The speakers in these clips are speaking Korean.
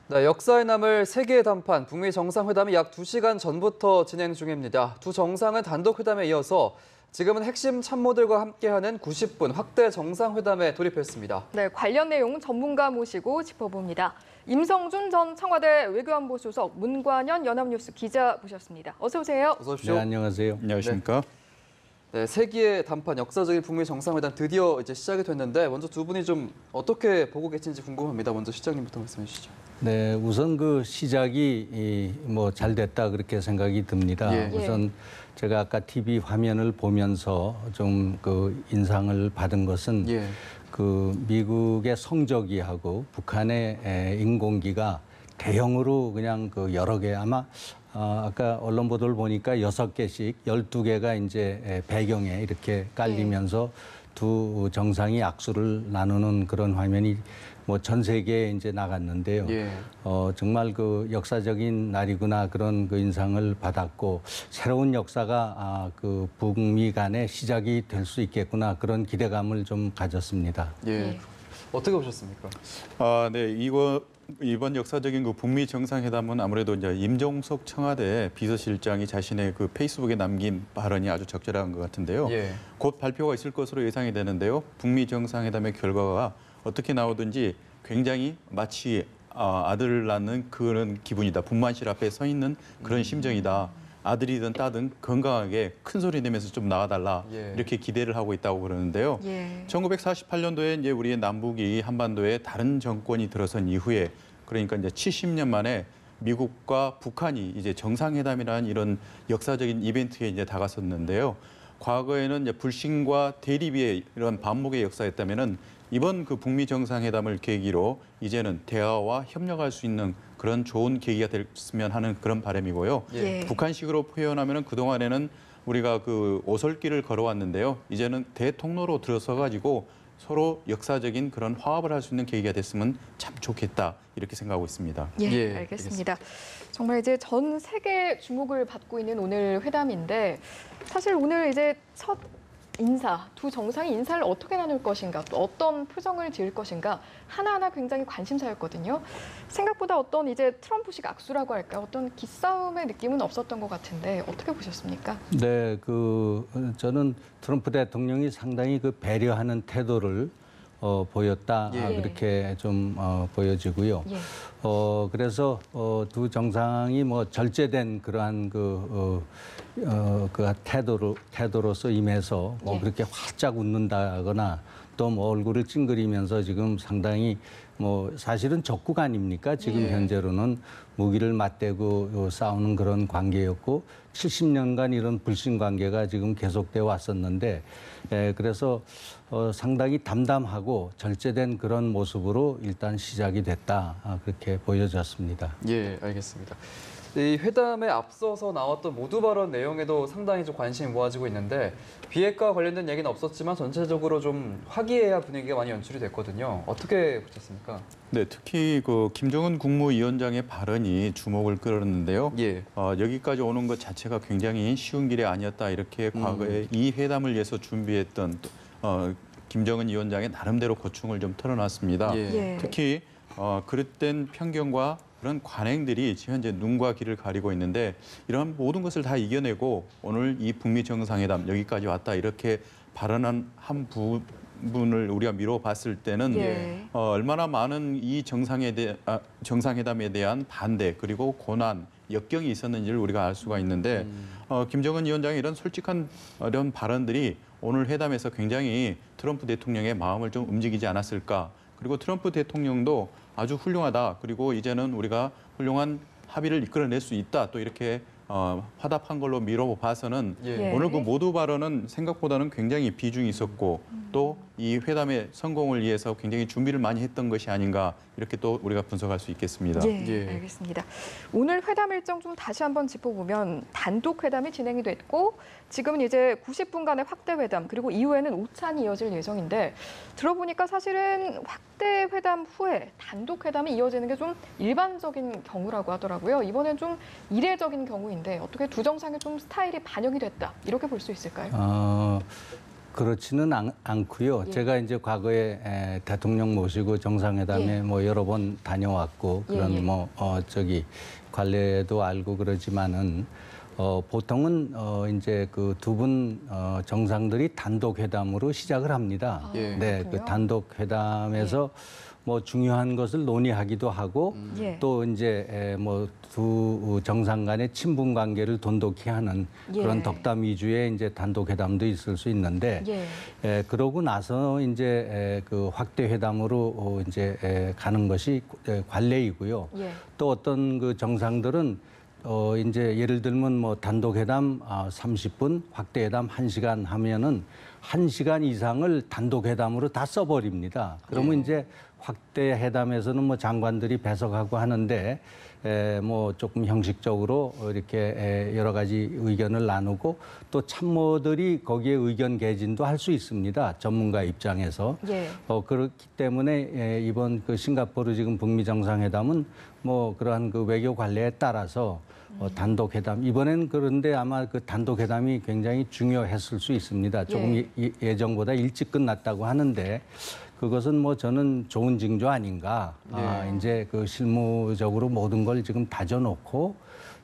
네, 역사에 남을 세계의 담판, 북미 정상회담이 약 2시간 전부터 진행 중입니다. 두 정상은 단독 회담에 이어서 지금은 핵심 참모들과 함께하는 90분 확대 정상회담에 돌입했습니다. 네, 관련 내용 전문가 모시고 짚어봅니다. 임성준 전 청와대 외교안보 수석, 문관현 연합뉴스 기자 모셨습니다. 어서 오세요. 어서 오십시오. 네, 안녕하세요. 안녕하십니까? 네, 세기의 담판, 역사적인 북미 정상회담 드디어 이제 시작이 됐는데 먼저 두 분이 좀 어떻게 보고 계신지 궁금합니다. 먼저 시장님부터 말씀해 주시죠. 네, 우선 그 시작이 뭐 잘 됐다 그렇게 생각이 듭니다. 예. 우선 제가 아까 TV 화면을 보면서 좀 그 인상을 받은 것은 예. 그 미국의 성저기하고 북한의 인공기가 대형으로 그냥 그 여러 개 아까 언론 보도를 보니까 6개씩 12개가 이제 배경에 이렇게 깔리면서 두 정상이 악수를 나누는 그런 화면이 뭐 전 세계에 이제 나갔는데요. 예. 정말 그 역사적인 날이구나 그런 그 인상을 받았고 새로운 역사가 그 북미 간의 시작이 될 수 있겠구나 그런 기대감을 좀 가졌습니다. 예. 어떻게 보셨습니까? 네, 이번 역사적인 그 북미 정상회담은 아무래도 이제 임종석 청와대 비서실장이 자신의 그 페이스북에 남긴 발언이 아주 적절한 것 같은데요. 예. 곧 발표가 있을 것으로 예상이 되는데요. 북미 정상회담의 결과가 어떻게 나오든지 굉장히 마치 아들을 낳는 그런 기분이다. 분만실 앞에 서 있는 그런 심정이다. 아들이든 딸든 건강하게 큰 소리 내면서 좀 나와달라. 예. 이렇게 기대를 하고 있다고 그러는데요. 예. 1948년도에 이제 우리의 남북이 한반도에 다른 정권이 들어선 이후에 그러니까 이제 70년 만에 미국과 북한이 이제 정상회담이라는 이런 역사적인 이벤트에 이제 다가섰는데요. 과거에는 이제 불신과 대립의 이런 반목의 역사였다면은 이번 그 북미 정상회담을 계기로 이제는 대화와 협력할 수 있는 그런 좋은 계기가 됐으면 하는 그런 바람이고요. 예. 북한식으로 표현하면은 그동안에는 우리가 그 오솔길을 걸어왔는데요. 이제는 대통로로 들어서 가지고 서로 역사적인 그런 화합을 할 수 있는 계기가 됐으면 참 좋겠다 이렇게 생각하고 있습니다. 예, 예, 알겠습니다. 정말 이제 전 세계 주목을 받고 있는 오늘 회담인데 사실 오늘 이제 첫 인사, 두 정상이 인사를 어떻게 나눌 것인가, 또 어떤 표정을 지을 것인가 하나하나 굉장히 관심사였거든요. 생각보다 어떤 이제 트럼프식 악수라고 할까, 어떤 기싸움의 느낌은 없었던 것 같은데 어떻게 보셨습니까? 네, 저는 트럼프 대통령이 상당히 그 배려하는 태도를 보였다 예. 그렇게 좀 보여지고요. 예. 그래서 두 정상이 뭐 절제된 그러한 그 태도로서 임해서 뭐 예. 그렇게 활짝 웃는다거나 또 뭐 얼굴을 찡그리면서 지금 상당히 뭐 사실은 적국 아닙니까? 지금 예. 현재로는 무기를 맞대고 싸우는 그런 관계였고 70년간 이런 불신 관계가 지금 계속되어 왔었는데 그래서 상당히 담담하고 절제된 그런 모습으로 일단 시작이 됐다 그렇게 보여졌습니다. 예, 알겠습니다. 이 회담에 앞서서 나왔던 모두 발언 내용에도 상당히 좀 관심이 모아지고 있는데 비핵화 관련된 얘기는 없었지만 전체적으로 좀 화기애애한 분위기가 많이 연출이 됐거든요. 어떻게 보셨습니까? 네, 특히 그 김정은 국무위원장의 발언이 주목을 끌었는데요. 예. 여기까지 오는 것 자체가 굉장히 쉬운 길이 아니었다 이렇게 과거에 이 회담을 위해서 준비했던 김정은 위원장의 나름대로 고충을 좀 털어놨습니다. 예. 예. 특히 그릇된 편견과 그런 관행들이 현재 눈과 귀를 가리고 있는데 이런 모든 것을 다 이겨내고 오늘 이 북미 정상회담 여기까지 왔다 이렇게 발언한 한 부분을 우리가 미뤄봤을 때는 예. 얼마나 많은 이 정상회담에 대한 반대 그리고 고난 역경이 있었는지를 우리가 알 수가 있는데 김정은 위원장의 이런 솔직한 이런 발언들이 오늘 회담에서 굉장히 트럼프 대통령의 마음을 좀 움직이지 않았을까. 그리고 트럼프 대통령도 아주 훌륭하다. 그리고 이제는 우리가 훌륭한 합의를 이끌어낼 수 있다. 또 이렇게 화답한 걸로 미뤄봐서는 예. 오늘 그 모두 발언은 생각보다는 굉장히 비중이 있었고 또 이 회담의 성공을 위해서 굉장히 준비를 많이 했던 것이 아닌가 이렇게 또 우리가 분석할 수 있겠습니다. 예, 예. 알겠습니다. 오늘 회담 일정 좀 다시 한번 짚어보면 단독 회담이 진행이 됐고 지금은 이제 90분간의 확대 회담 그리고 이후에는 오찬이 이어질 예정인데 들어보니까 사실은 확대 회담 후에 단독 회담이 이어지는 게 좀 일반적인 경우라고 하더라고요. 이번엔 좀 이례적인 경우인데 어떻게 두 정상의 좀 스타일이 반영이 됐다 이렇게 볼 수 있을까요? 그렇지는 않고요. 예. 제가 이제 과거에 대통령 모시고 정상회담에 예. 뭐 여러 번 다녀왔고 예, 그런 예. 관례도 알고 그러지만은 보통은 이제 그 두 분 정상들이 단독 회담으로 시작을 합니다. 예. 네, 그 그렇군요. 단독 회담에서 뭐 중요한 것을 논의하기도 하고 예. 또 이제 뭐 두 정상 간의 친분 관계를 돈독히 하는 예. 그런 덕담 위주의 이제 단독 회담도 있을 수 있는데 예. 그러고 나서 이제 그 확대 회담으로 이제 가는 것이 관례이고요. 예. 또 어떤 그 정상들은 이제 예를 들면 뭐 단독 회담 30분, 확대 회담 1시간 하면은 1시간 이상을 단독 회담으로 다 써버립니다. 그러면 이제 확대 회담에서는 뭐 장관들이 배석하고 하는데 뭐 조금 형식적으로 이렇게 여러 가지 의견을 나누고 또 참모들이 거기에 의견 개진도 할 수 있습니다. 전문가 입장에서. 예. 그렇기 때문에 이번 그 싱가포르 지금 북미 정상회담은 뭐 그러한 그 외교 관례에 따라서 단독 회담 이번엔 그런데 아마 그 단독 회담이 굉장히 중요했을 수 있습니다. 조금 예정보다 일찍 끝났다고 하는데 그것은 뭐 저는 좋은 징조 아닌가. 이제 그 실무적으로 모든 걸 지금 다져놓고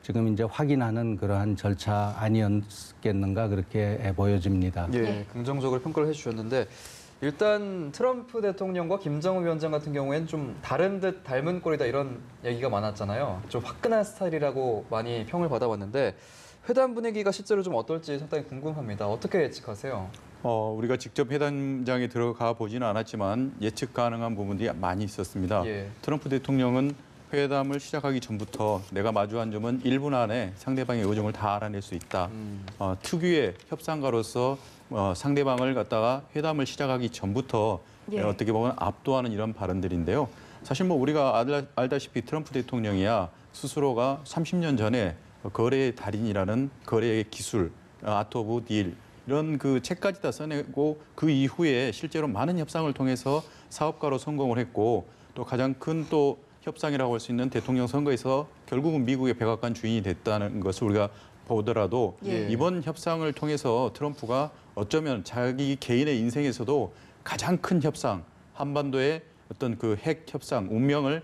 지금 이제 확인하는 그러한 절차 아니었겠는가 그렇게 보여집니다. 예, 긍정적으로 평가를 해주셨는데 일단 트럼프 대통령과 김정은 위원장 같은 경우에는 좀 다른 듯 닮은 꼴이다 이런 얘기가 많았잖아요. 좀 화끈한 스타일이라고 많이 평을 받아왔는데 회담 분위기가 실제로 좀 어떨지 상당히 궁금합니다. 어떻게 예측하세요? 우리가 직접 회담장에 들어가 보지는 않았지만 예측 가능한 부분들이 많이 있었습니다. 예. 트럼프 대통령은 회담을 시작하기 전부터 내가 마주한 점은 1분 안에 상대방의 의중을 다 알아낼 수 있다. 특유의 협상가로서 상대방을 갖다가 회담을 시작하기 전부터 예. 어떻게 보면 압도하는 이런 발언들인데요. 사실 뭐 우리가 알다시피 트럼프 대통령이야 스스로가 30년 전에 거래의 달인이라는 거래의 기술, 아트 오브 딜 이런 그 책까지 다 써내고 그 이후에 실제로 많은 협상을 통해서 사업가로 성공을 했고 또 가장 큰 또 협상이라고 할 수 있는 대통령 선거에서 결국은 미국의 백악관 주인이 됐다는 것을 우리가 보더라도 예. 이번 협상을 통해서 트럼프가 어쩌면 자기 개인의 인생에서도 가장 큰 협상, 한반도의 어떤 그 핵 협상, 운명을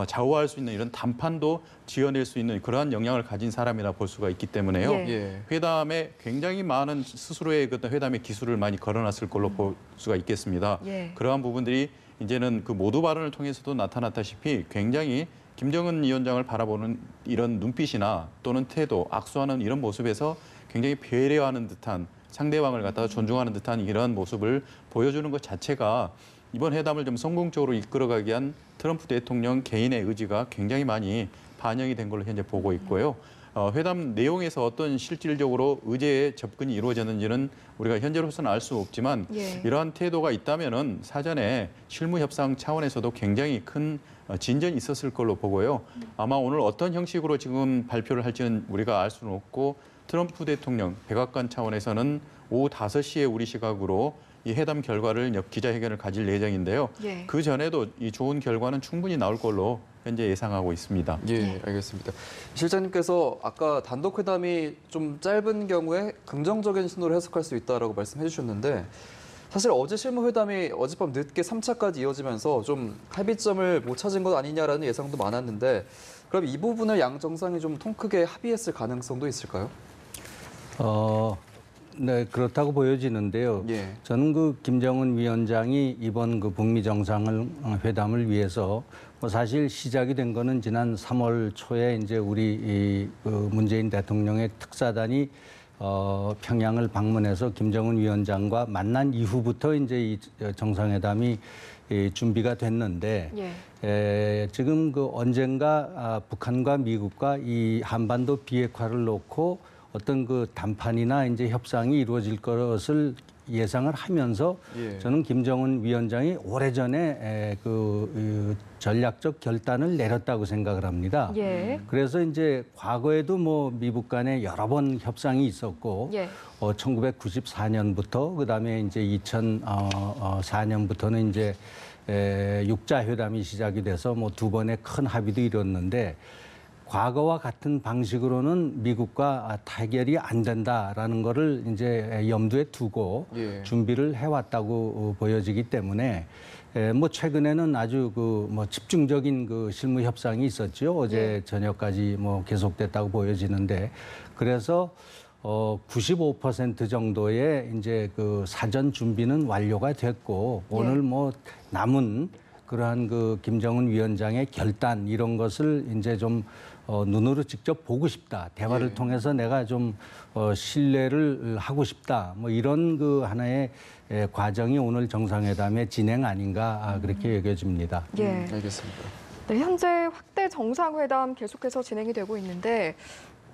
좌우할 수 있는 이런 단판도 지어낼 수 있는 그러한 역량을 가진 사람이라 볼 수가 있기 때문에요. 예. 예. 회담에 굉장히 많은 스스로의 그 회담의 기술을 많이 걸어놨을 걸로 볼 수가 있겠습니다. 예. 그러한 부분들이 이제는 그 모두 발언을 통해서도 나타났다시피 굉장히 김정은 위원장을 바라보는 이런 눈빛이나 또는 태도, 악수하는 이런 모습에서 굉장히 배려하는 듯한 상대방을 갖다가 존중하는 듯한 이런 모습을 보여주는 것 자체가 이번 회담을 좀 성공적으로 이끌어가기 위한 트럼프 대통령 개인의 의지가 굉장히 많이 반영이 된 걸로 현재 보고 있고요. 회담 내용에서 어떤 실질적으로 의제의 접근이 이루어졌는지는 우리가 현재로서는 알 수 없지만 예. 이러한 태도가 있다면은 사전에 실무 협상 차원에서도 굉장히 큰 진전이 있었을 걸로 보고요. 아마 오늘 어떤 형식으로 지금 발표를 할지는 우리가 알 수는 없고 트럼프 대통령 백악관 차원에서는 오후 5시에 우리 시각으로 이 회담 결과를 기자회견을 가질 예정인데요. 예. 그 전에도 이 좋은 결과는 충분히 나올 걸로 현재 예상하고 있습니다. 예, 알겠습니다. 실장님께서 아까 단독 회담이 좀 짧은 경우에 긍정적인 신호를 해석할 수 있다라고 말씀해 주셨는데 사실 어제 실무 회담이 어젯밤 늦게 3차까지 이어지면서 좀 합의점을 못 찾은 것 아니냐라는 예상도 많았는데 그럼 이 부분을 양 정상이 좀 통 크게 합의했을 가능성도 있을까요? 네, 그렇다고 보여지는데요. 예. 저는 그 김정은 위원장이 이번 그 북미 정상회담을 위해서 뭐 사실 시작이 된 거는 지난 3월 초에 이제 우리 그 문재인 대통령의 특사단이 평양을 방문해서 김정은 위원장과 만난 이후부터 이제 이 정상회담이 준비가 됐는데 지금 그 언젠가 북한과 미국과 이 한반도 비핵화를 놓고 어떤 그 담판이나 이제 협상이 이루어질 것을 예상을 하면서 저는 김정은 위원장이 오래전에 그 전략적 결단을 내렸다고 생각을 합니다. 그래서 이제 과거에도 뭐 미국 간에 여러 번 협상이 있었고 1994년부터 그다음에 이제 2004년부터는 이제 육자 회담이 시작이 돼서 뭐 두 번의 큰 합의도 이뤘는데 과거와 같은 방식으로는 미국과 타결이 안 된다라는 거를 이제 염두에 두고 예. 준비를 해왔다고 보여지기 때문에 뭐 최근에는 아주 그 뭐 집중적인 그 실무 협상이 있었죠. 어제 저녁까지 뭐 계속됐다고 보여지는데 그래서 95% 정도의 이제 그 사전 준비는 완료가 됐고 오늘 뭐 남은 그러한 그 김정은 위원장의 결단 이런 것을 이제 좀 눈으로 직접 보고 싶다. 대화를 통해서 내가 좀 신뢰를 하고 싶다. 뭐 이런 그 하나의 과정이 오늘 정상회담의 진행 아닌가 그렇게 여겨집니다. 예. 알겠습니다. 네, 현재 확대 정상회담 계속해서 진행이 되고 있는데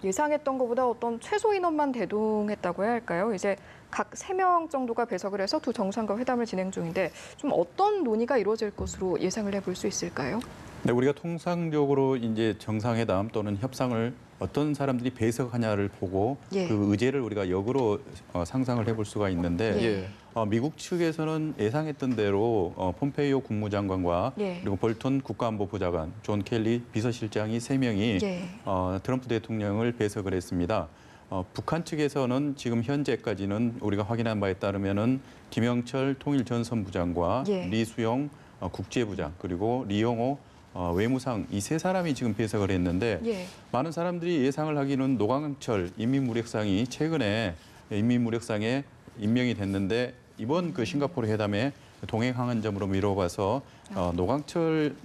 예상했던 것보다 어떤 최소 인원만 대동했다고 해야 할까요? 이제 각 3명 정도가 배석을 해서 두 정상과 회담을 진행 중인데 좀 어떤 논의가 이루어질 것으로 예상을 해볼 수 있을까요? 네, 우리가 통상적으로 이제 정상회담 또는 협상을 어떤 사람들이 배석하냐를 보고 예. 그 의제를 우리가 역으로 상상을 해볼 수가 있는데 예. 미국 측에서는 예상했던 대로 폼페이오 국무장관과 예. 그리고 볼턴 국가안보보좌관, 존 켈리 비서실장이 3명이 예. 트럼프 대통령을 배석을 했습니다. 북한 측에서는 지금 현재까지는 우리가 확인한 바에 따르면은 김영철 통일전선부장과 예. 리수영 국제부장 그리고 리용호 외무상 이 3사람이 지금 배석을 했는데 예. 많은 사람들이 예상을 하기는 노광철 인민무력상이 최근에 인민무력상에 임명이 됐는데 이번 그 싱가포르 회담에 동행하는 점으로 미뤄봐서 노광철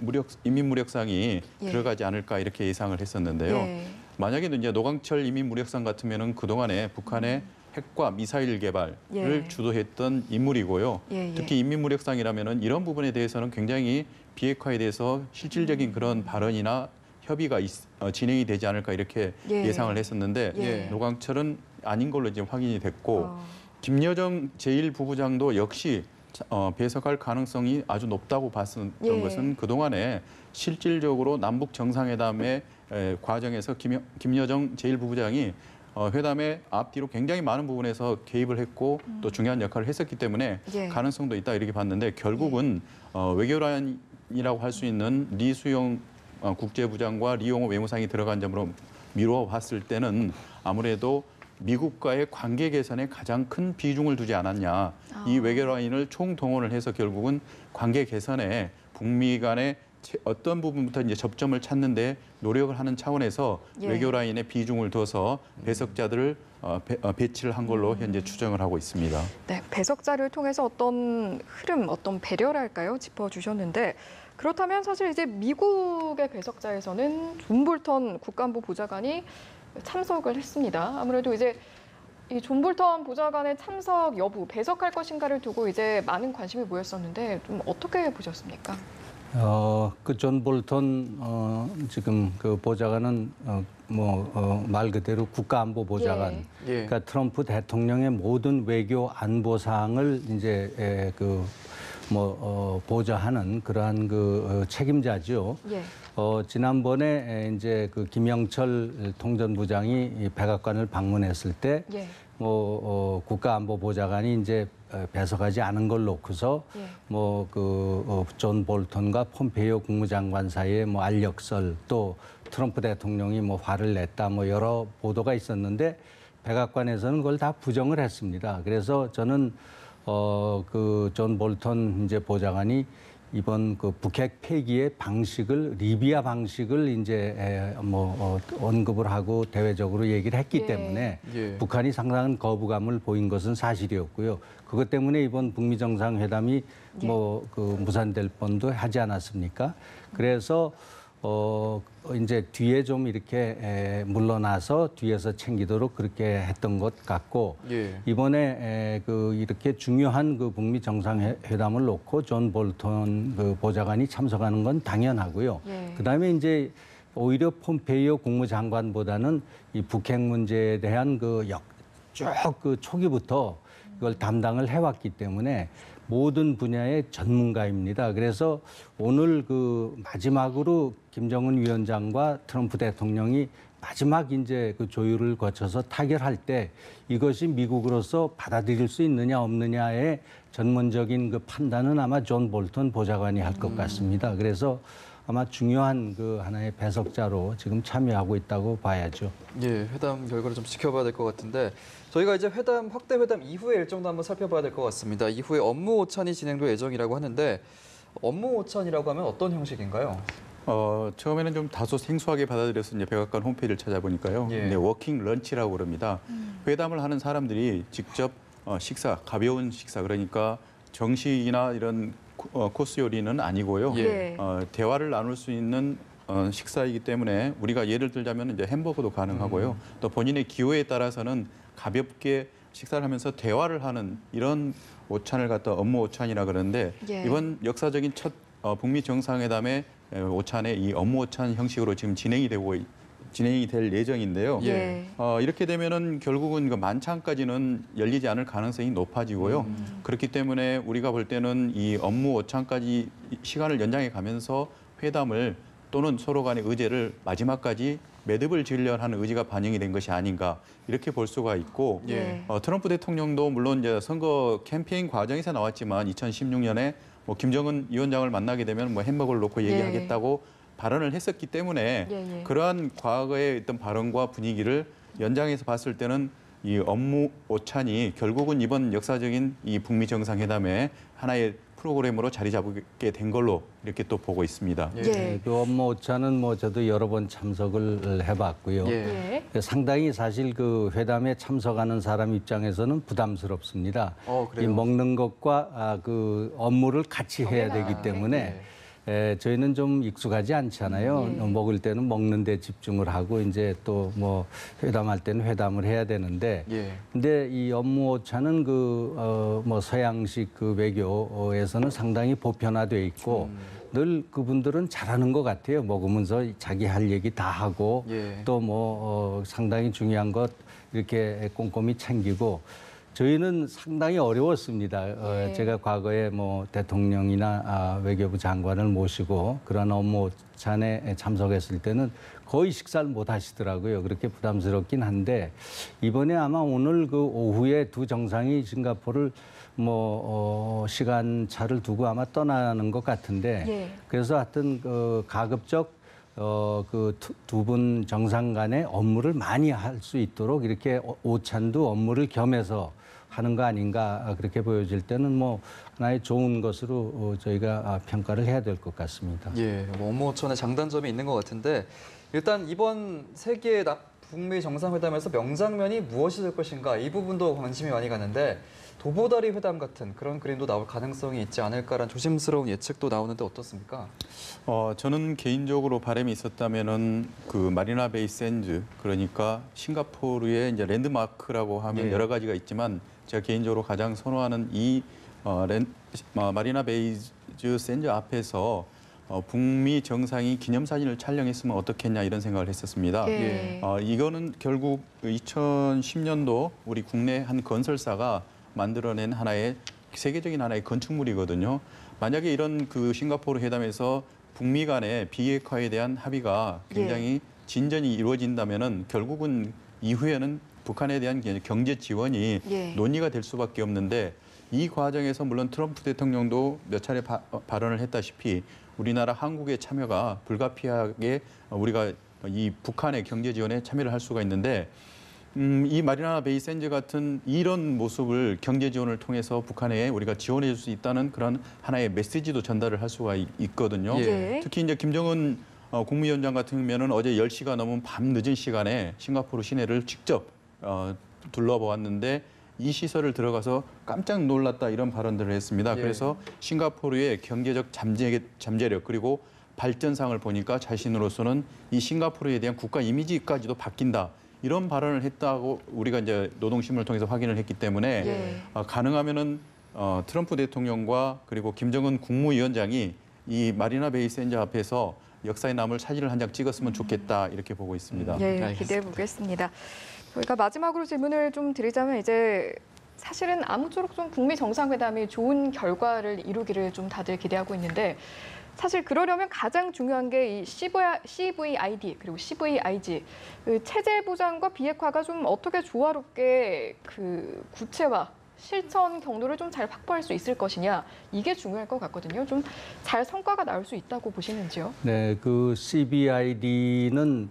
인민무력상이 예. 들어가지 않을까 이렇게 예상을 했었는데요. 예. 만약에 이제 노광철 인민무력상 같으면은 그동안에 북한의 핵과 미사일 개발을 예. 주도했던 인물이고요. 예, 예. 특히 인민무력상이라면은 이런 부분에 대해서는 굉장히 비핵화에 대해서 실질적인 그런 발언이나 협의가 진행이 되지 않을까 이렇게 예. 예상을 했었는데 예. 노광철은 아닌 걸로 지금 확인이 됐고 어. 김여정 제1부부장도 역시 배석할 가능성이 아주 높다고 봤던 예. 것은 그동안에 실질적으로 남북 정상회담의 과정에서 김여정 제1부부장이 회담의 앞뒤로 굉장히 많은 부분에서 개입을 했고 또 중요한 역할을 했었기 때문에 예. 가능성도 있다 이렇게 봤는데 결국은 외교란이라고 할 수 있는 리수영 국제부장과 리용호 외무상이 들어간 점으로 미루어 봤을 때는 아무래도 미국과의 관계 개선에 가장 큰 비중을 두지 않았냐. 이 외교라인을 총동원을 해서 결국은 관계 개선에 북미 간의 어떤 부분부터 이제 접점을 찾는데 노력을 하는 차원에서 예. 외교라인에 비중을 둬서 배석자들을 배치를 한 걸로 현재 추정을 하고 있습니다. 네, 배석자를 통해서 어떤 흐름, 어떤 배려랄까요? 짚어주셨는데 그렇다면 사실 이제 미국의 배석자에서는 존 볼턴 국가안보 보좌관이 참석을 했습니다. 아무래도 이제 이 존 볼턴 보좌관의 참석 여부, 배석할 것인가를 두고 이제 많은 관심이 모였었는데 좀 어떻게 보셨습니까? 그 존 볼턴 지금 그 보좌관은 말 그대로 국가안보 보좌관. 예. 예. 그러니까 트럼프 대통령의 모든 외교 안보 사항을 이제 보좌하는 그러한 그 책임자죠. 예. 지난번에 이제 그 김영철 통전부장이 이 백악관을 방문했을 때 예. 국가안보보좌관이 이제 배석하지 않은 걸 놓고서 예. 존 볼턴과 폼페이오 국무장관 사이에 알력설 또 트럼프 대통령이 화를 냈다 여러 보도가 있었는데 백악관에서는 그걸 다 부정을 했습니다. 그래서 저는 그 존 볼턴 이제 보좌관이 이번 그 북핵 폐기의 방식을 리비아 방식을 이제 언급을 하고 대외적으로 얘기를 했기 예. 때문에 예. 북한이 상당한 거부감을 보인 것은 사실이었고요. 그것 때문에 이번 북미 정상회담이 무산될 뻔도 하지 않았습니까? 그래서 이제 뒤에 좀 이렇게 물러나서 뒤에서 챙기도록 그렇게 했던 것 같고 예. 이번에 이렇게 중요한 그 북미 정상회담을 놓고 존 볼턴 그 보좌관이 참석하는 건 당연하고요. 예. 그다음에 이제 오히려 폼페이오 국무장관보다는 이 북핵 문제에 대한 쭉 그 초기부터 그걸 담당을 해왔기 때문에 모든 분야의 전문가입니다. 그래서 오늘 그 마지막으로 김정은 위원장과 트럼프 대통령이 마지막 이제 그 조율을 거쳐서 타결할 때 이것이 미국으로서 받아들일 수 있느냐 없느냐의 전문적인 그 판단은 아마 존 볼턴 보좌관이 할 것 같습니다. 그래서 아마 중요한 그 하나의 배석자로 지금 참여하고 있다고 봐야죠. 예, 회담 결과를 좀 지켜봐야 될 것 같은데 저희가 이제 확대 회담 이후의 일정도 한번 살펴봐야 될 것 같습니다. 이후에 업무 오찬이 진행될 예정이라고 하는데 업무 오찬이라고 하면 어떤 형식인가요? 처음에는 좀 다소 생소하게 받아들여서 이제 백악관 홈페이지를 찾아보니까요. 예. 네, 워킹 런치라고 그럽니다. 회담을 하는 사람들이 직접 식사, 가벼운 식사, 그러니까 정식이나 이런 코스 요리는 아니고요. 예. 대화를 나눌 수 있는 식사이기 때문에 우리가 예를 들자면 이제 햄버거도 가능하고요. 또 본인의 기호에 따라서는 가볍게 식사를 하면서 대화를 하는 이런 오찬을 갖다 업무 오찬이라 그러는데 예. 이번 역사적인 첫 북미 정상회담의 오찬에 이 업무 오찬 형식으로 지금 진행이 될 예정인데요. 예. 이렇게 되면은 결국은 그 만찬까지는 열리지 않을 가능성이 높아지고요. 그렇기 때문에 우리가 볼 때는 이 업무 오찬까지 시간을 연장해 가면서 회담을 또는 서로 간의 의제를 마지막까지 매듭을 지으려는 하는 의지가 반영이 된 것이 아닌가 이렇게 볼 수가 있고 예. 트럼프 대통령도 물론 이제 선거 캠페인 과정에서 나왔지만 2016년에 뭐 김정은 위원장을 만나게 되면 뭐 햄버거를 놓고 얘기하겠다고 발언을 했었기 때문에 예. 그러한 과거의 어떤 발언과 분위기를 연장해서 봤을 때는 이 업무 오찬이 결국은 이번 역사적인 이 북미 정상회담의 하나의 프로그램으로 자리 잡게 된 걸로 이렇게 또 보고 있습니다. 예. 그 업무 오찬은 뭐 저도 여러 번 참석을 해봤고요. 예. 예. 상당히 사실 그 회담에 참석하는 사람 입장에서는 부담스럽습니다. 그래요? 이 먹는 것과 그 업무를 같이 해야 되기 때문에 저희는 좀 익숙하지 않잖아요. 예. 먹을 때는 먹는 데 집중을 하고 이제 또 뭐 회담할 때는 회담을 해야 되는데 예. 근데 이 업무 오차는 뭐 서양식 그 외교에서는 상당히 보편화돼 있고 늘 그분들은 잘하는 것 같아요. 먹으면서 자기 할 얘기 다 하고 예. 또 뭐 상당히 중요한 것 이렇게 꼼꼼히 챙기고 저희는 상당히 어려웠습니다. 예. 제가 과거에 뭐 대통령이나 외교부 장관을 모시고 그런 업무 오찬에 참석했을 때는 거의 식사를 못 하시더라고요. 그렇게 부담스럽긴 한데 이번에 아마 오늘 그 오후에 두 정상이 싱가포르를 뭐 시간 차를 두고 아마 떠나는 것 같은데 예. 그래서 하여튼 그 가급적 그 두 분 정상 간의 업무를 많이 할 수 있도록 이렇게 오찬도 업무를 겸해서 하는 거 아닌가 그렇게 보여질 때는 뭐 하나의 좋은 것으로 저희가 평가를 해야 될 것 같습니다. 예, 뭐 업무 오찬의 장단점이 있는 것 같은데 일단 이번 세계 북미 정상회담에서 명장면이 무엇이 될 것인가 이 부분도 관심이 많이 가는데 도보다리 회담 같은 그런 그림도 나올 가능성이 있지 않을까라는 조심스러운 예측도 나오는데 어떻습니까? 저는 개인적으로 바람이 있었다면은 그 마리나 베이 샌즈 그러니까 싱가포르의 이제 랜드마크라고 하면 예. 여러 가지가 있지만 제가 개인적으로 가장 선호하는 이 마리나 베이 샌즈 앞에서 북미 정상이 기념사진을 촬영했으면 어떻겠냐 이런 생각을 했었습니다. 예. 이거는 결국 2010년도 우리 국내 한 건설사가 만들어낸 세계적인 하나의 건축물이거든요. 만약에 이런 그 싱가포르 회담에서 북미 간의 비핵화에 대한 합의가 굉장히 진전이 이루어진다면은 결국은 이후에는 북한에 대한 경제 지원이 논의가 될 수밖에 없는데 이 과정에서 물론 트럼프 대통령도 몇 차례 발언을 했다시피 우리나라 한국의 참여가 불가피하게 우리가 이 북한의 경제 지원에 참여를 할 수가 있는데 이 마리나 베이 샌즈 같은 이런 모습을 경제 지원을 통해서 북한에 우리가 지원해 줄 수 있다는 그런 하나의 메시지도 전달을 할 수가 있거든요. 예. 특히 이제 김정은 국무위원장 같은 경우는 어제 10시가 넘은 밤 늦은 시간에 싱가포르 시내를 직접 둘러보았는데 이 시설을 들어가서 깜짝 놀랐다 이런 발언들을 했습니다. 예. 그래서 싱가포르의 경제적 잠재력 그리고 발전상을 보니까 자신으로서는 이 싱가포르에 대한 국가 이미지까지도 바뀐다. 이런 발언을 했다고 우리가 이제 노동신문을 통해서 확인을 했기 때문에 가능하면은 트럼프 대통령과 그리고 김정은 국무위원장이 이 마리나 베이 샌즈 앞에서 역사에 남을 사진을 한 장 찍었으면 좋겠다 이렇게 보고 있습니다. 예, 기대해 보겠습니다. 저희가 마지막으로 질문을 좀 드리자면 이제 사실은 아무쪼록 좀 북미 정상회담이 좋은 결과를 이루기를 좀 다들 기대하고 있는데 사실 그러려면 가장 중요한 게 이 CVID 그리고 CVIG 그 체제 보장과 비핵화가 좀 어떻게 조화롭게 그 구체화 실천 경로를 좀 잘 확보할 수 있을 것이냐 이게 중요할 것 같거든요. 좀 잘 성과가 나올 수 있다고 보시는지요? 네, 그 CBID는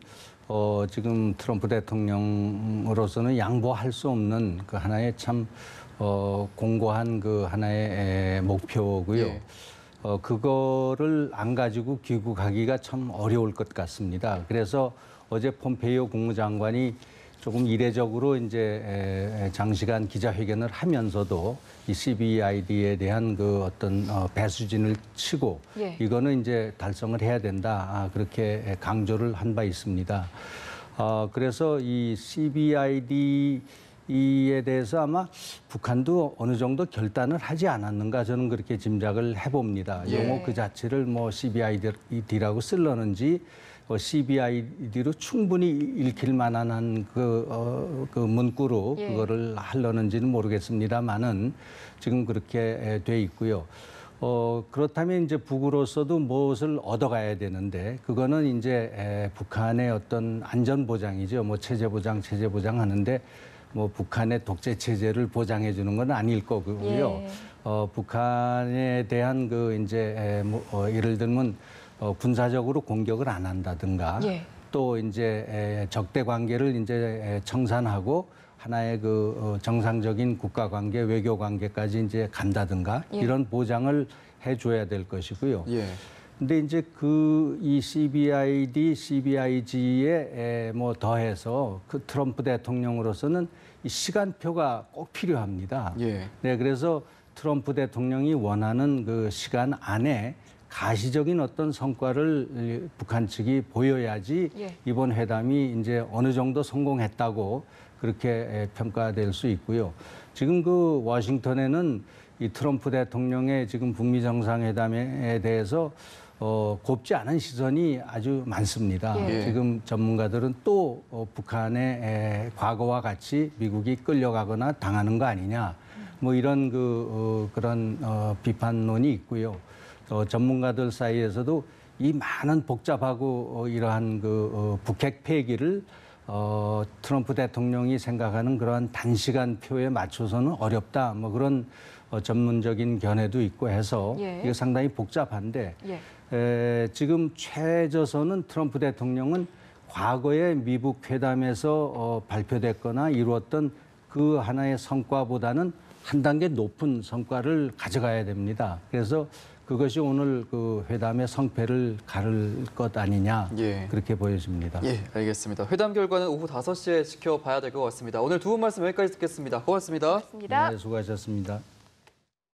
지금 트럼프 대통령으로서는 양보할 수 없는 그 하나의 참 공고한 그 하나의 목표고요. 예. 그거를 안 가지고 귀국하기가 참 어려울 것 같습니다. 그래서 어제 폼페이오 국무장관이 조금 이례적으로 이제 장시간 기자회견을 하면서도 이 CBID에 대한 그 어떤 배수진을 치고 예. 이거는 이제 달성을 해야 된다. 그렇게 강조를 한 바 있습니다. 그래서 이 CBID에 대해서 아마 북한도 어느 정도 결단을 하지 않았는가 저는 그렇게 짐작을 해봅니다. 예. 용어 그 자체를 뭐 CBID라고 쓸려는지 CBID로 충분히 읽힐 만한 그 문구로 예. 그거를 하려는지는 모르겠습니다만은 지금 그렇게 돼 있고요. 그렇다면 이제 북으로서도 무엇을 얻어가야 되는데 그거는 이제 북한의 어떤 안전 보장이죠. 뭐 체제 보장 하는데 뭐 북한의 독재 체제를 보장해 주는 건 아닐 거고요. 예. 북한에 대한 그 이제 예를 들면 군사적으로 공격을 안 한다든가 예. 또 이제 적대 관계를 이제 청산하고 하나의 그 정상적인 국가 관계, 외교 관계까지 이제 간다든가 예. 이런 보장을 해줘야 될 것이고요. 예. 근데 이제 이 CBID, CBIG에 뭐 더해서 그 트럼프 대통령으로서는 이 시간표가 꼭 필요합니다. 예. 네, 그래서 트럼프 대통령이 원하는 그 시간 안에 가시적인 어떤 성과를 북한 측이 보여야지 예. 이번 회담이 이제 어느 정도 성공했다고 그렇게 평가될 수 있고요. 지금 그 워싱턴에는 이 트럼프 대통령의 지금 북미 정상회담에 대해서 곱지 않은 시선이 아주 많습니다. 예. 지금 전문가들은 또 북한의 과거와 같이 미국이 끌려가거나 당하는 거 아니냐, 뭐 이런 그런 비판론이 있고요. 전문가들 사이에서도 이 많은 복잡하고 이러한 그 북핵 폐기를 트럼프 대통령이 생각하는 그러한 단시간 표에 맞춰서는 어렵다. 뭐 그런 전문적인 견해도 있고 해서 예. 이게 상당히 복잡한데 예. 지금 최저선은 트럼프 대통령은 과거에 미국 회담에서 발표됐거나 이루었던 그 하나의 성과보다는 한 단계 높은 성과를 가져가야 됩니다. 그래서 그것이 오늘 그 회담의 성패를 가를 것 아니냐 예. 그렇게 보여집니다. 예, 알겠습니다. 회담 결과는 오후 5시에 지켜봐야 될 것 같습니다. 오늘 두 분 말씀 여기까지 듣겠습니다. 고맙습니다. 고맙습니다. 네, 수고하셨습니다.